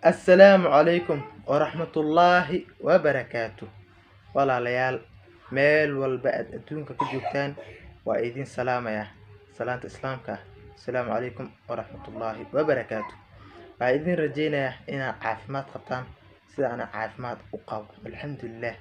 السلام عليكم ورحمة الله وبركاته. ولا ليال ميل والبعد أدونك كجوتان وأيدين سلام يا سلامة إسلامك. السلام عليكم ورحمة الله وبركاته. وأيدين رجينا إن عافمات قبطان سيدا أنا عافمات أقاب الحمد لله.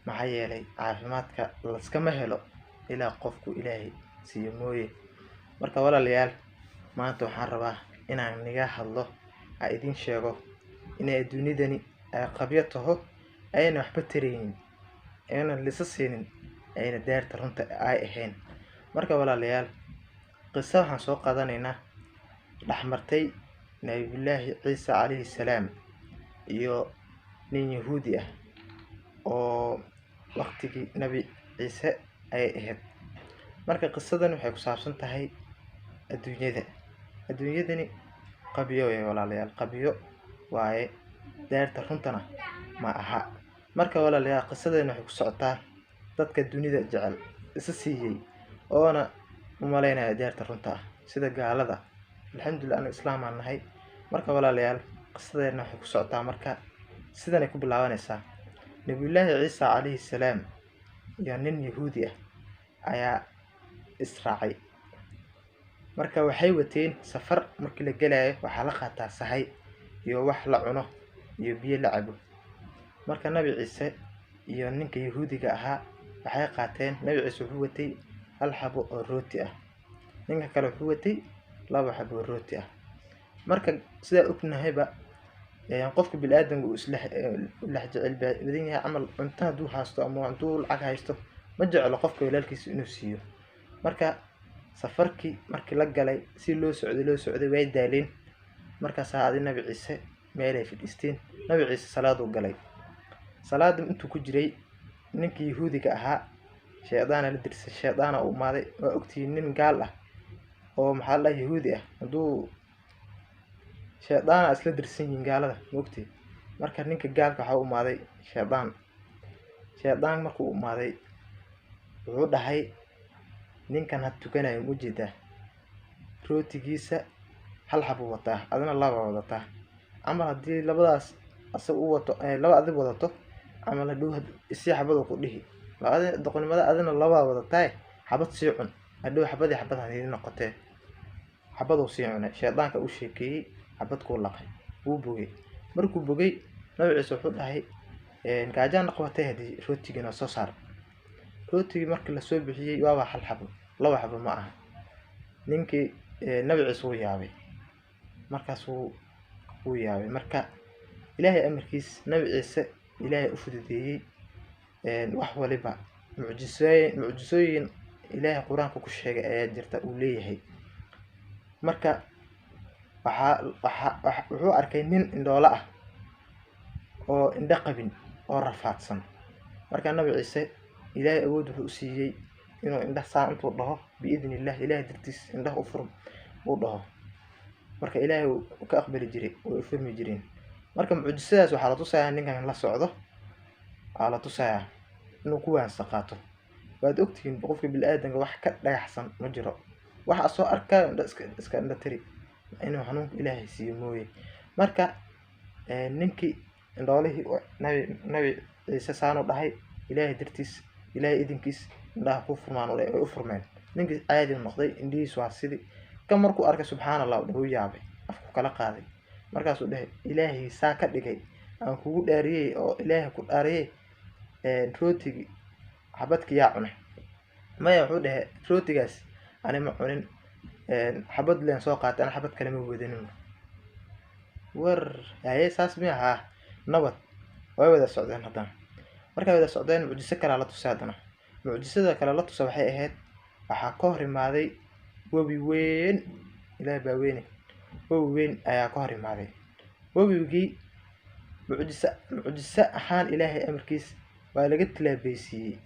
معايا لي عافماتك لسكما هلو إلى قفك إلهي سيموي مركا ولا ليال ما أنتو حربا إن نجاح الله أيدين شيغو إن الدنيا قبيته أين وحبترين أين اللي سسين أين دار ترنت أي هين مركا ولا ليال قصة عن سوق قادنا لحمرتي نبي الله عيسى عليه السلام يو نين يهودية أو وقتك نبي عيسى أي هاد مركا قصة دن وحيكو صابسن تهي الدنيا دني قبيو يا ولا ليال قبيو waaye daarta runtana ma aha marka walaalayaal qisadeena waxay ku socotaa dadka dunida jecel isa siiyay oona u maleynaya daarta runta sida gaalada alxamdulillah aan islaam aan nahay marka walaalayaal qisadeena waxay ku socotaa marka sidan ay ku bilaabanaysaa nabiyullaahi ciisa calayhi salaam iyo nin yahuudi ah ayaa israacay marka waxay wateen safar markii la galayo waxa la qaataa sahay iyo wax la cuno iyo biyo la cabo marka nabi ciise iyo ninka yahuudiga ahaa waxay qaateen nabi ciise wuxuu watay hal xabo oo rooti ah ninka kale wuxuu watay laba xabo oo rooti ah marka sida ognaayba qofka bil aadamku isla jecel badan yahay amal cunta duu haasto ama cunto lacag haysto ma jeclo qofka walaalkiisa inuu siiyo marka safarkii markii la galay si loo socday way daaleen marka saacadii nabi ciise meel ay fadhiisteen nabi ciise salaadu galay salaada intuu ku jiray ninkii yahuudiga ahaa sheedaana la dirsay sheedaana uu maaday waa ogtii nin gaal ah oo maxaa la yahuudi ah haduu sheedaana isla dirsan yihiin gaalada ogtii marka ninka gaalka waxa uu maaday sheedaan markuu u maaday wuxuu dhahay ninkan had tukanayo mujida rootigiisa hal xabo wataa adana laba wadataa ama hadii labadaas asag u wato laba adib wadato ama la dhow si xabado ku dhihi labada doqonimada adana laba wadataa xabad si cun hadhow xabadii xabad hadii noqotee xabadu si cunay sheedaanka u sheekay xabad ku laqay uu bogay markuu bogay nabi ciise wuxuu dhahay gaajaan qabatay hadii rootigina soo saar rootigi markii la soo bixiyay waa hal xabo laba xabo ma aha ninkii nabi ciise uu yaabay markaas uu yaabay marka ilaahay amarkiis nabi ciise ilaahay u fududeeyay wax waliba mucjisooyin ilaahay quraanka ku sheegay ayaa jirta uu leeyahay marka wuxuu arkay nin indhoola ah oo indha qabin oo rafaadsan marka nabi ciise ilaahay awood wuxuu u siiyay inuu indha saan intuu dhaho biidnillah ilaahay dartiis indhaha u furo uu dhaho marka ilaahay uu ka aqbali jiray oo furmi jireen marka mucjisadaas waxa la tusayaa ninkan la socdo ala tusayaa inuu ku waansa qaato waad ogtiin qofka bil aadamka wax ka dhagaxsan ma jiro waxa soo arkaa iska indha tiri inuu xanuunka ilaahay siiyo mooyee marka ninkii indhoolihii nabi ciise saano dhahay ilaahay dartiis ilaahay idinkiis indhaha ku furmaan oo u furmeen ninkii caadi noqday indhihiis waa sidii ka markuu arkay subxaanallah uu yaabay afku kala qaaday markaas uu dhahay ilaahay saa ka dhigay aan kugu dhaariyay oo ilaahay ku dhaariyay rootigi xabadkii yaa cunay maya wuxuu dhahay rootigaas ani ma cunin xabad leen soo qaatay xabad kale ma wadanin war ayay saas mi aha nabad way wada socdeen hadan marka wada socdeen mucjiso kale la tusaadana mucjisada kale la tusa waxay ahayd waxa ka hor imaaday wabi weyn ilaa baaweyne wabi weyn ayaa ka hor imaaday wabigii mucjiso ahaan ilaahay amarkiis waa laga tilaabeysiyay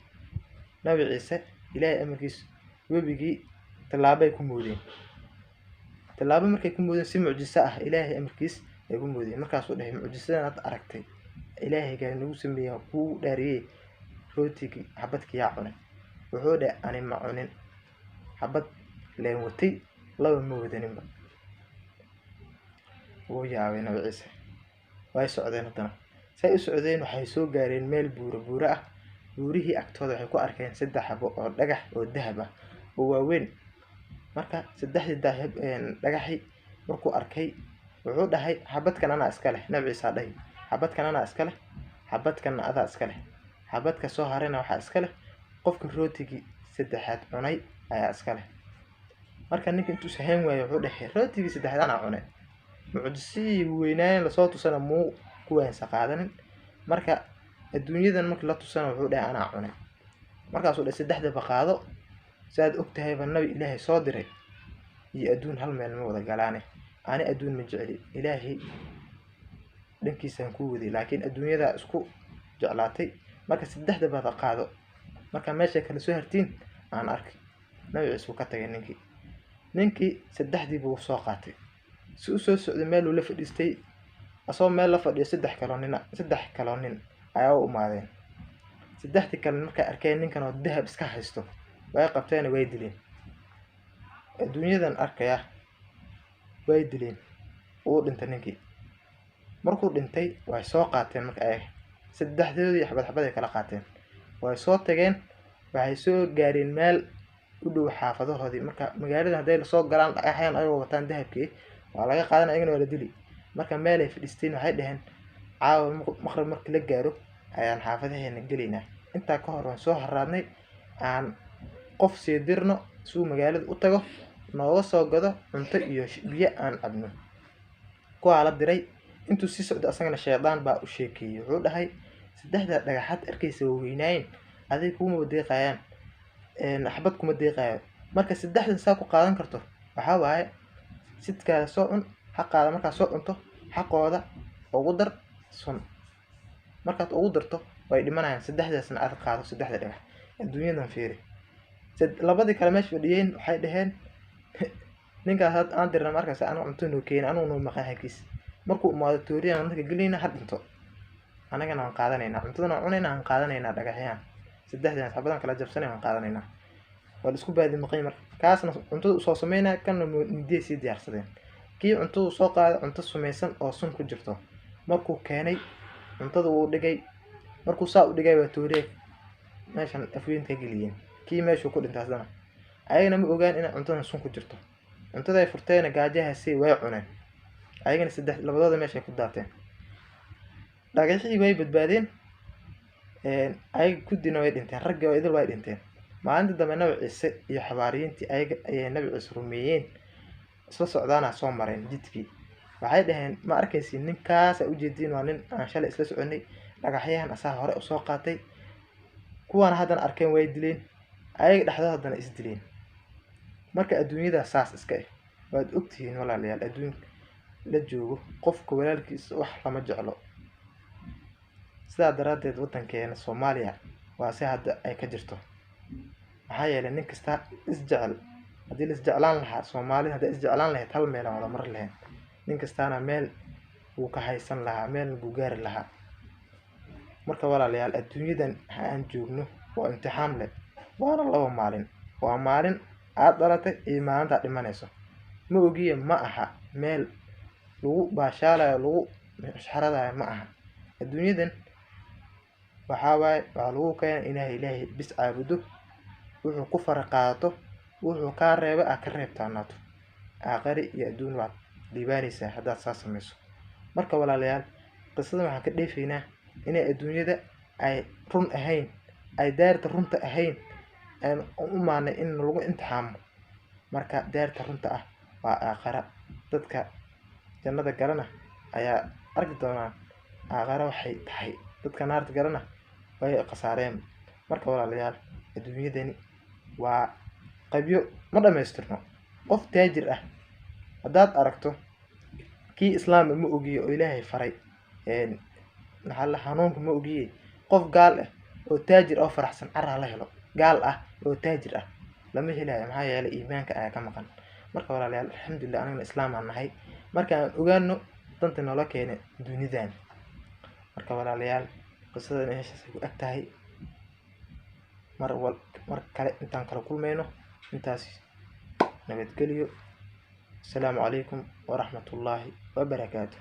nabi ciise ilaahay amarkiis wabigii talaabay ku moodeen talaabo markay ku moodeen si mucjiso ah ilaahay amarkiis ay ku moodeen markaas uu dhahay mucjisadan aad aragtay ilaahay gaa nagu sameeyay ku dhaariyay rootigi xabadkii yaa cunay wuxuu dhahay ani ma cunin xabad leen watay laba ma wadaninba wuu yaabay nabi ciise way socdeen haddana say u socdeen waxay soo gaareen meel buura ah. buurihii agtooda waxay ku arkeen 3 xabo oo dhagax oo dahab ah oo waaweyn. marka 3 dhagaxii markuu arkay wuxuu dhahay xabadkan anaa iska leh. Nabi Ciise dhahay xabadkan anaa iska leh, xabadkan adaa iska leh, xabadka soo harayna waxaa iska leh qofka rootigii 3aad cunay ayaa iska leh. marka ninka intuu sahayn waayo wuxuu dhahay rootigii 3aad anaa cunay. mucjisii weynaan la soo tusana muu kuwaansa qaadanin. marka adduunyadan markii la tusana wuxuu dhahay anaa cunay. markaasuu dhahay 3 baqaado saad ogtahay ba nabi ilaahay soo diray iyo adduun hal meel ma wada galaane. ani adduun ma jeceli ilaahay dhankiisaan ku waday laakiin adduunyada isku jeclaatay. marka 3 baqaado marka meesha kala soo hartiin aan arkay. nabi Ciise ka tagay ninkii 3 buu soo qaatay si uu soo socday meel uu la fadhiistay. asoo meel la fadhiyo 3 kaloo nin ayaa u imaadeen. 3 kale markay arkeen ninkan oo dahab iska haysto way qabteen way dileen. adduunyadan arkaya way dileen. uu dhintay ninkii. markuu dhintay way soo qaateen marka ay 3doodii xabad ay kala qaateen. way soo tageen waxay soo gaareen meel u dhow xaafadahoodii. marka magaalada haday la soo galaan dhagaxyaan ayagoo wataan dahabkii waa laga qaadan ayagana waa la dili. marka meel ay fadhiisteen waxay dhaheen caawa maqrib markii la gaaro ayaan xaafadaheena galeynaa. intaa ka hor waan soo haraadnay aan qof sii dirno suu magaalada u tago nooga soo gado cunto iyo biyo aan cabno. kuwaa la diray intuu sii socdo asagana shaydaan baa u sheekeeyay. wuxuu dhahay 3 dhagaxaad arkaysa weynaayn aday kuma deeqayaan xabad kuma deeqayo. marka 3 saa ku qaadan karto waxa waaye sidka soo cun xaqaada. marka soo cunto xaqooda ugu dar sun. markaad ugu darto way dhimanayaan. 3daasna aad qaado 3 dhagax. adduunyadan fiiri. labadii kale meesha fadhiyeen waxay dhaheen ninka aan dirna markaas aan cunto noo keenay anuu maqan xaqiis. markuu imaado tooriyan marka galina had dhinto anagana aan qaadanayna cuntadana cunayna aan qaadanayna dhagaxyaan 3daas xabadan kala jabsanay aan qaadanayna. wal isku baadi maqay marka kaasna cuntada u soo sameynaa kan midii si diyaarsadeen. kii cuntada soo qaaday cunto samaysan oo sun ku jirto markuu keenay cuntada uu dhigay. markuu saa u dhigay waa tooriye meeshan afweynta galiyeen. kii meeshu ku dhintay asana ayagana ma ogaan in cuntada sun ku jirto. cuntada ay furteen gaajaha si way cuneen. ayagana 3 labadooda meesha ku daateen. dhagaxii way badbaadeen. ay ku dina way dhinteen. rag oo idil way dhinteen. maalinta dambe nabi Ciise iyo xabaariyiintii ay nabi Ciise rumeeyeen isla socdaana soo mareen jidkii. waxay dhaheen ma arkaysi ninkaas u jeedin waa nin aan shalay isla soconay dhagaxyahan asaa hore u soo qaatay. kuwana hadan arkeen way dileen. ayaga dhaxdooda hadana is dileen. marka adduunyada saas iska ah waad ogtihiin walaalayaal. adduun la joogo qofka walaalkiisa wax lama jeclo. sidaa daraadeed wadankeena Soomaaliya waa si hadda ay ka jirto. maxaa yeelay nin kasta is jecel. hadii la is jeclaan lahaa Soomaaliya hadii is jeclaan lahayd hal meel wada mar lahayn. nin kastaana meel uu ka haysan lahaa meel uu gaari lahaa. marka walaalayaal adduunyadan aan joogno waa imtixaan leh. waana 2 maalin. waa maalin aad dhalatay iyo maalinta dhimanayso. ma ogiye ma aha meel lagu baashaalayo lagu xaradayo ma aha. adduunyadan waxa waaye waa lagu keenay ilaahay bis caabudo. wuxuu ku farqaato wuxuu ka reebay ka reebtaanato. aakhiri iyo adduun waa diibaanaysa hadaad saas samayso. marka walaalayaal qisada waxaan ka dheefaynaa inay adduunyada ay run ahayn ay daarta runta ahayn aan u maanay in lagu imtixaamo. marka daarta runta ah waa aakhira. dadka jannada galana ayaa arki doonaan aakhira waxay tahay. dadka naarta galana way qasaareen. marka walaalayaal adduunyadani waa qabyo ma dhameystirno. qof taajir ah hadaad aragto kii islaam ma ogiyo oo ilaahay faray maxalla xanuunka ma ogiye qof gaal ah oo taajir oo faraxsan carra la helo. gaal ah oo taajir ah lama helayo. maxaa yeelay iimaanka ayaa ka maqan. marka walaalayaal alxamdulillah anagana islaam aan nahay. marka aan ogaano danta noola keenay dunidan. marka walaalayaal qisada meeshaas ku agtahay mar kale intaan kala kulmayno intaas nabadgeliyo. السلام عليكم ورحمة الله وبركاته.